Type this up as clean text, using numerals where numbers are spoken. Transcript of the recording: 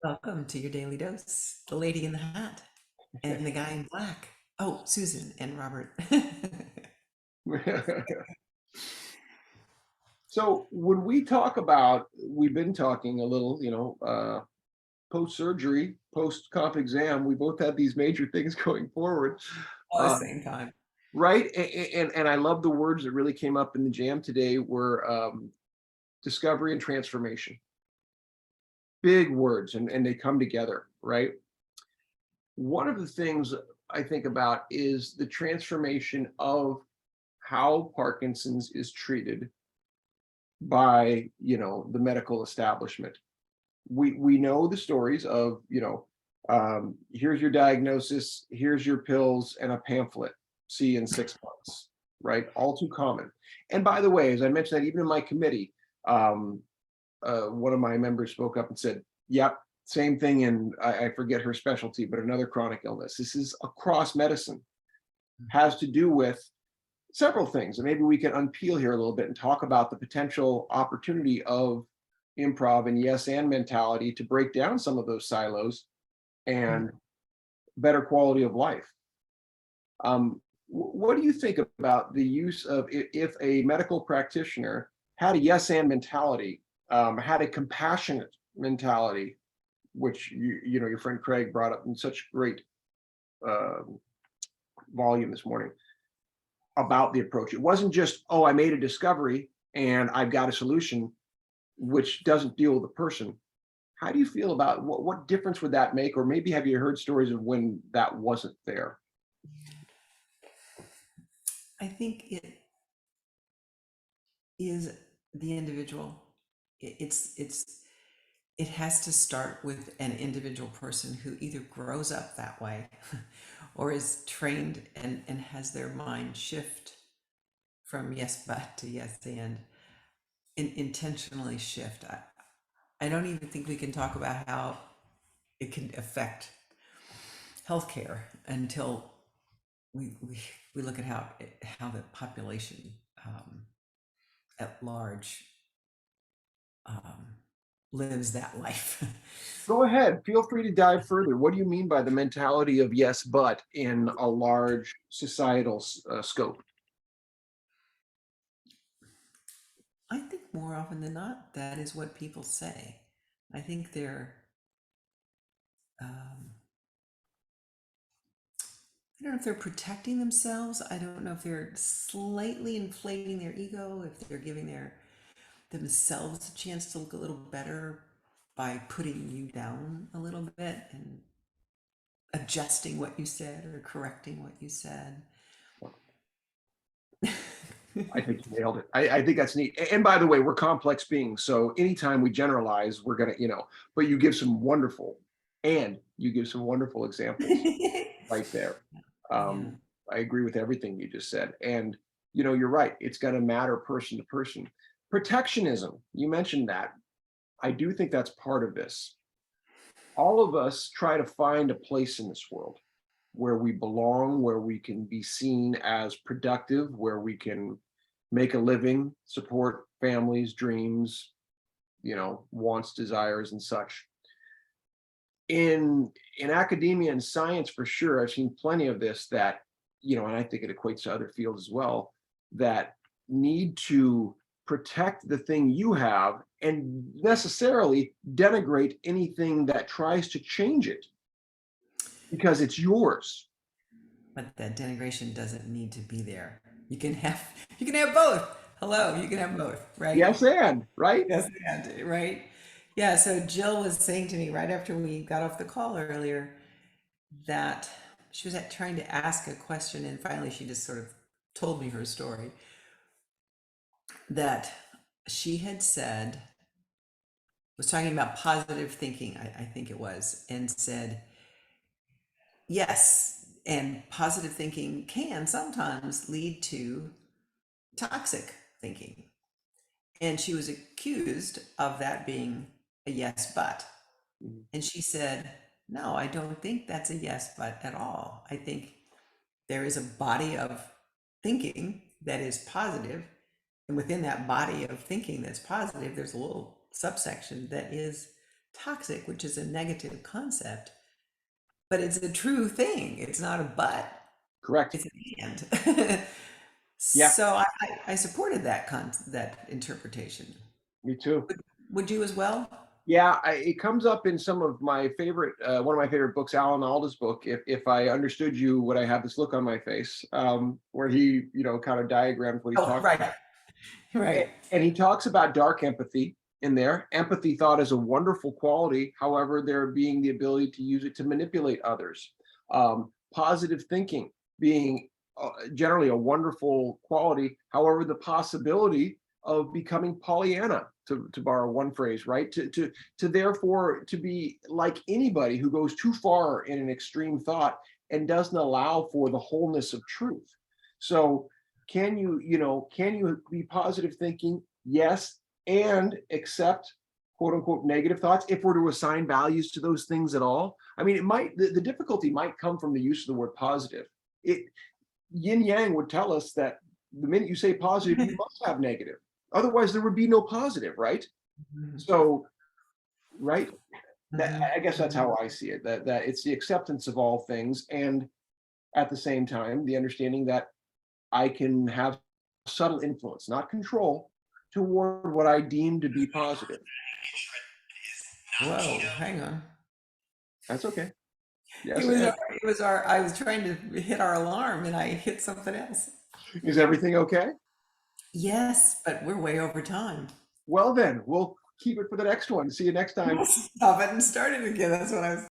Welcome to your daily dose. The lady in the hat and the guy in black. Oh, Susan and Robert. So when we talk about, we've been talking a little, post-surgery, post-comp exam, we both had these major things going forward, All the uh, same time. right? And I love the words that really came up in the jam today were discovery and transformation. Big words, and they come together, right? One of the things I think about is the transformation of how Parkinson's is treated by, the medical establishment. We know the stories of, here's your diagnosis, here's your pills and a pamphlet, see you in 6 months, right? All too common. And by the way, as I mentioned that even in my committee, um, one of my members spoke up and said, yep, same thing. And I forget her specialty, but another chronic illness. This is across medicine, has to do with several things. And maybe we can unpeel here a little bit and talk about the potential opportunity of improv and yes and mentality to break down some of those silos and better quality of life. What do you think about the use of if a medical practitioner had a yes and mentality, had a compassionate mentality, which your friend Craig brought up in such great uh, volume this morning about the approach. It wasn't just, oh, I made a discovery and I've got a solution, which doesn't deal with the person. How do you feel about what difference would that make? Or maybe have you heard stories of when that wasn't there? I think it is the individual. It has to start with an individual person who either grows up that way or is trained and has their mind shift from yes but to yes and intentionally shift. I don't even think we can talk about how it can affect healthcare until we we, we look at how the population at large um, lives that life. Go ahead. Feel free to dive further. What do you mean by the mentality of yes, but in a large societal scope? I think more often than not, that is what people say. I think they're um, I don't know if they're protecting themselves. I don't know if they're slightly inflating their ego, if they're giving themselves a chance to look a little better by putting you down a little bit and adjusting what you said or correcting what you said. I think you nailed it. I think that's neat. And by the way, we're complex beings. So anytime we generalize, we're going to, but you give some wonderful examples right there. Yeah. Um, I agree with everything you just said. And, you're right. It's going to matter person to person. Protectionism, you mentioned that. I do think that's part of this. All of us try to find a place in this world where we belong, where we can be seen as productive, where we can make a living, support families, dreams, wants, desires, and such. In academia and science, for sure, I've seen plenty of this that, and I think it equates to other fields as well, that need to protect the thing you have and necessarily denigrate anything that tries to change it because it's yours. But that denigration doesn't need to be there. You can have both. Hello, you can have both, right? Yes, and right? Yes, and right. Yeah, so Jill was saying to me right after we got off the call earlier that she was trying to ask a question and finally she just sort of told me her story that she had said was talking about positive thinking, I think it was, and said yes, and positive thinking can sometimes lead to toxic thinking. And she was accused of that being a yes, but. Mhm. And she said, no, I don't think that's a yes, but at all. I think there is a body of thinking that is positive, and within that body of thinking that's positive, there's a little subsection that is toxic, which is a negative concept, but it's a true thing. It's not a but, Correct. it's an and. Yeah, So I supported that interpretation. me too. Would you as well? Yeah, it comes up in some of my favorite, one of my favorite books, Alan Alda's book. If I understood you, would I have this look on my face? Where he, kind of diagrams what he's Oh, talking right, about. right. And he talks about dark empathy in there. Empathy thought is a wonderful quality. However, there being the ability to use it to manipulate others. Positive thinking being generally a wonderful quality. However, the possibility of becoming Pollyanna, to borrow one phrase, right? To therefore to be like anybody who goes too far in an extreme thought and doesn't allow for the wholeness of truth. So can you be positive thinking? Yes, and accept quote unquote negative thoughts if we're to assign values to those things at all. I mean, the difficulty might come from the use of the word positive. It yin yang would tell us that the minute you say positive, you must have negative. Otherwise, there would be no positive, right? Mhm, So, right, that mhm, I guess that's mhm. how I see it. That it's the acceptance of all things, and at the same time, the understanding that I can have subtle influence, not control, toward what I deem to be positive. Whoa, hang on. That's okay. It Yes, was Ed. our, it was our, I was trying to hit our alarm and I hit something else. Is everything okay? Yes, but we're way over time. Well, then, we'll keep it for the next one. See you next time. Stop it and start it again. That's what I was